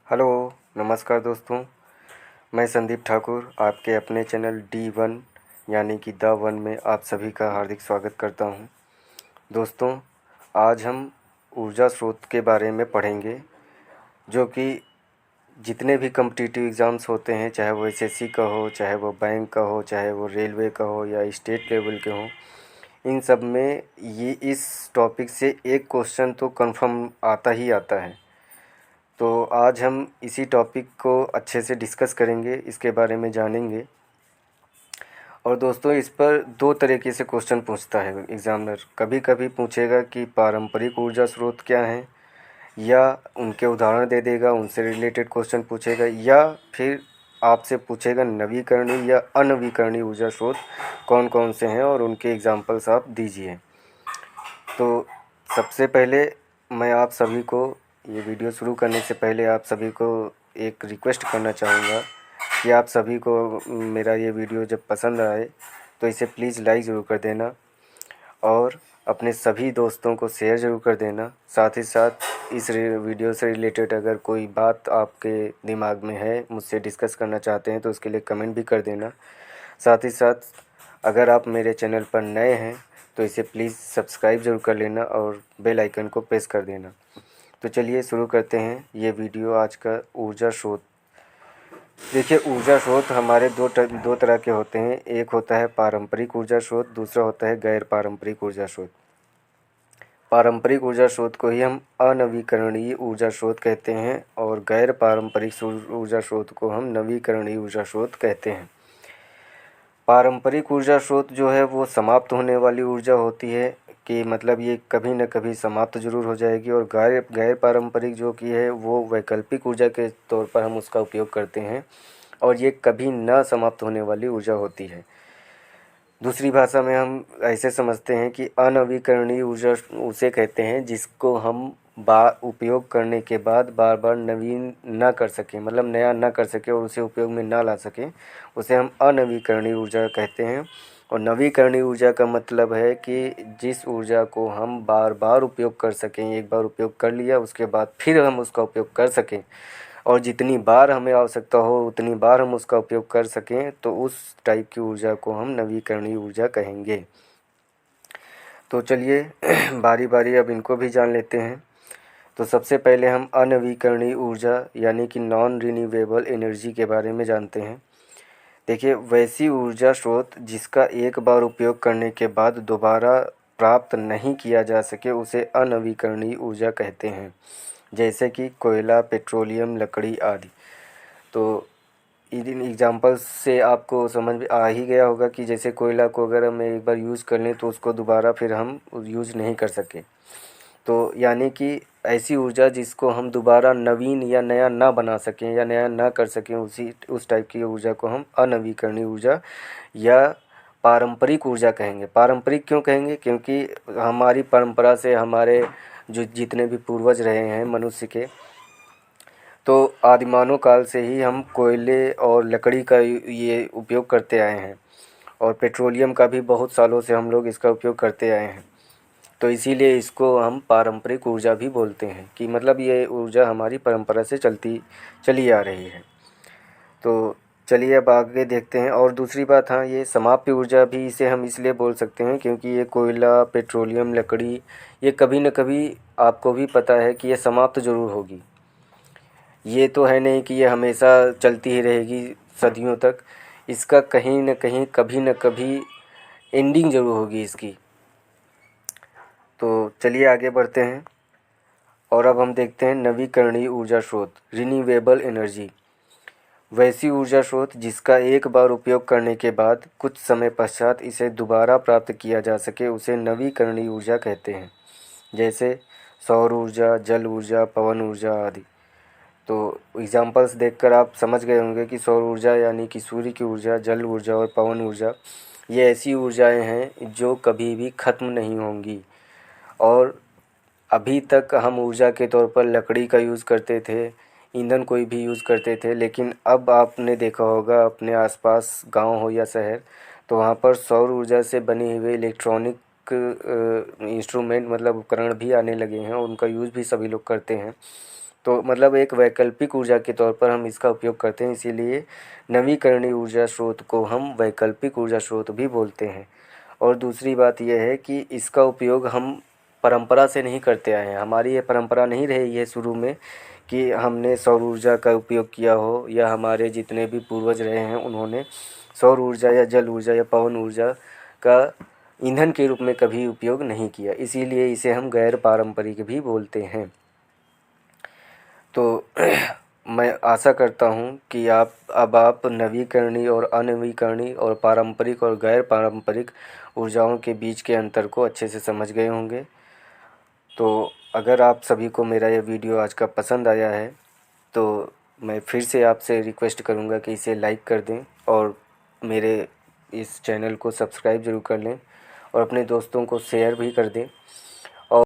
Hello, नमस्कार दोस्तों। मैं संदीप ठाकुर आपके अपने चैनल D1 यानी कि द वन में आप सभी का हार्दिक स्वागत करता हूं। दोस्तों, आज हम ऊर्जा स्रोत के बारे में पढ़ेंगे, जो कि जितने भी कॉम्पिटिटिव एग्ज़ाम्स होते हैं, चाहे वो एसएससी का हो, चाहे वो बैंक का हो, चाहे वो रेलवे का हो या स्टेट लेवल के हों, इन सब में ये इस टॉपिक से एक क्वेश्चन तो कंफर्म आता ही आता है। तो आज हम इसी टॉपिक को अच्छे से डिस्कस करेंगे, इसके बारे में जानेंगे। और दोस्तों, इस पर दो तरीके से क्वेश्चन पूछता है एग्ज़ामिनर। कभी कभी पूछेगा कि पारंपरिक ऊर्जा स्रोत क्या हैं, या उनके उदाहरण दे देगा, उनसे रिलेटेड क्वेश्चन पूछेगा, या फिर आपसे पूछेगा नवीकरणीय या अनवीकरणीय ऊर्जा स्रोत कौन कौन से हैं और उनके एग्जांपल्स आप दीजिए। तो सबसे पहले मैं आप सभी को, ये वीडियो शुरू करने से पहले आप सभी को एक रिक्वेस्ट करना चाहूँगा कि आप सभी को मेरा ये वीडियो जब पसंद आए तो इसे प्लीज़ लाइक ज़रूर कर देना और अपने सभी दोस्तों को शेयर ज़रूर कर देना। साथ ही साथ इस वीडियो से रिलेटेड अगर कोई बात आपके दिमाग में है, मुझसे डिस्कस करना चाहते हैं, तो उसके लिए कमेंट भी कर देना। साथ ही साथ अगर आप मेरे चैनल पर नए हैं तो इसे प्लीज़ सब्सक्राइब ज़रूर कर लेना और बेल आइकन को प्रेस कर देना। तो चलिए शुरू करते हैं ये वीडियो आज का ऊर्जा स्रोत। देखिए, ऊर्जा स्रोत हमारे दो तरह के होते हैं। एक होता है पारंपरिक ऊर्जा स्रोत, दूसरा होता है गैर पारंपरिक ऊर्जा स्रोत। पारंपरिक ऊर्जा स्रोत को ही हम अनवीकरणीय ऊर्जा स्रोत कहते हैं और गैर पारंपरिक ऊर्जा स्रोत को हम नवीकरणीय ऊर्जा स्रोत कहते हैं। पारंपरिक ऊर्जा स्रोत जो है वो समाप्त होने वाली ऊर्जा होती है, कि मतलब ये कभी न कभी समाप्त ज़रूर हो जाएगी। और गैर गैर पारंपरिक जो कि है वो वैकल्पिक ऊर्जा के तौर पर हम उसका उपयोग करते हैं और ये कभी न समाप्त होने वाली ऊर्जा होती है। दूसरी भाषा में हम ऐसे समझते हैं कि अनवीकरणीय ऊर्जा उसे कहते हैं जिसको हम उपयोग करने के बाद बार बार नवीन ना कर सकें, मतलब नया ना कर सकें और उसे उपयोग में ना ला सकें, उसे हम अनवीकरणीय ऊर्जा कहते हैं। और नवीकरणीय ऊर्जा का मतलब है कि जिस ऊर्जा को हम बार बार उपयोग कर सकें, एक बार उपयोग कर लिया उसके बाद फिर हम उसका उपयोग कर सकें और जितनी बार हमें आवश्यकता हो उतनी बार हम उसका उपयोग कर सकें, तो उस टाइप की ऊर्जा को हम नवीकरणीय ऊर्जा कहेंगे। तो चलिए बारी बारी अब इनको भी जान लेते हैं। तो सबसे पहले हम अनवीकरणीय ऊर्जा यानी कि नॉन रिन्यूएबल एनर्जी के बारे में जानते हैं। देखिए, वैसी ऊर्जा स्रोत जिसका एक बार उपयोग करने के बाद दोबारा प्राप्त नहीं किया जा सके उसे अनवीकरणीय ऊर्जा कहते हैं, जैसे कि कोयला, पेट्रोलियम, लकड़ी आदि। तो इन एग्जांपल्स से आपको समझ में आ ही गया होगा कि जैसे कोयला को अगर हम एक बार यूज़ कर लें तो उसको दोबारा फिर हम यूज़ नहीं कर सकें। तो यानी कि ऐसी ऊर्जा जिसको हम दोबारा नवीन या नया ना बना सकें या नया ना कर सकें, उस टाइप की ऊर्जा को हम अनवीकरणीय ऊर्जा या पारंपरिक ऊर्जा कहेंगे। पारंपरिक क्यों कहेंगे? क्योंकि हमारी परंपरा से हमारे जो जितने भी पूर्वज रहे हैं मनुष्य के, तो आदिमानव काल से ही हम कोयले और लकड़ी का ये उपयोग करते आए हैं और पेट्रोलियम का भी बहुत सालों से हम लोग इसका उपयोग करते आए हैं। तो इसीलिए इसको हम पारंपरिक ऊर्जा भी बोलते हैं, कि मतलब ये ऊर्जा हमारी परंपरा से चली आ रही है। तो चलिए अब आगे देखते हैं। और दूसरी बात, हाँ, ये समाप्य ऊर्जा भी इसे हम इसलिए बोल सकते हैं क्योंकि ये कोयला, पेट्रोलियम, लकड़ी, ये कभी न कभी आपको भी पता है कि ये समाप्त ज़रूर होगी। ये तो है नहीं कि ये हमेशा चलती ही रहेगी सदियों तक। इसका कहीं न कहीं कभी न कभी एंडिंग ज़रूर होगी इसकी। तो चलिए आगे बढ़ते हैं और अब हम देखते हैं नवीकरणीय ऊर्जा स्रोत, रिन्यूएबल एनर्जी। वैसी ऊर्जा स्रोत जिसका एक बार उपयोग करने के बाद कुछ समय पश्चात इसे दोबारा प्राप्त किया जा सके उसे नवीकरणीय ऊर्जा कहते हैं, जैसे सौर ऊर्जा, जल ऊर्जा, पवन ऊर्जा आदि। तो एग्जांपल्स देखकर आप समझ गए होंगे कि सौर ऊर्जा यानी कि सूर्य की ऊर्जा, जल ऊर्जा और पवन ऊर्जा ये ऐसी ऊर्जाएं हैं जो कभी भी ख़त्म नहीं होंगी। और अभी तक हम ऊर्जा के तौर पर लकड़ी का यूज़ करते थे, ईंधन कोई भी यूज़ करते थे, लेकिन अब आपने देखा होगा अपने आसपास गांव हो या शहर, तो वहाँ पर सौर ऊर्जा से बने हुए इलेक्ट्रॉनिक इंस्ट्रूमेंट मतलब उपकरण भी आने लगे हैं और उनका यूज़ भी सभी लोग करते हैं। तो मतलब एक वैकल्पिक ऊर्जा के तौर पर हम इसका उपयोग करते हैं, इसीलिए नवीकरणीय ऊर्जा स्रोत को हम वैकल्पिक ऊर्जा स्रोत भी बोलते हैं। और दूसरी बात यह है कि इसका उपयोग हम परंपरा से नहीं करते आए हैं, हमारी ये परंपरा नहीं रही है शुरू में कि हमने सौर ऊर्जा का उपयोग किया हो, या हमारे जितने भी पूर्वज रहे हैं उन्होंने सौर ऊर्जा या जल ऊर्जा या पवन ऊर्जा का ईंधन के रूप में कभी उपयोग नहीं किया, इसीलिए इसे हम गैर पारंपरिक भी बोलते हैं। तो मैं आशा करता हूँ कि आप नवीकरणीय और अनवीकरणीय और पारंपरिक और गैर पारंपरिक ऊर्जाओं के बीच के अंतर को अच्छे से समझ गए होंगे। तो अगर आप सभी को मेरा यह वीडियो आज का पसंद आया है तो मैं फिर से आपसे रिक्वेस्ट करूँगा कि इसे लाइक कर दें और मेरे इस चैनल को सब्सक्राइब ज़रूर कर लें और अपने दोस्तों को शेयर भी कर दें।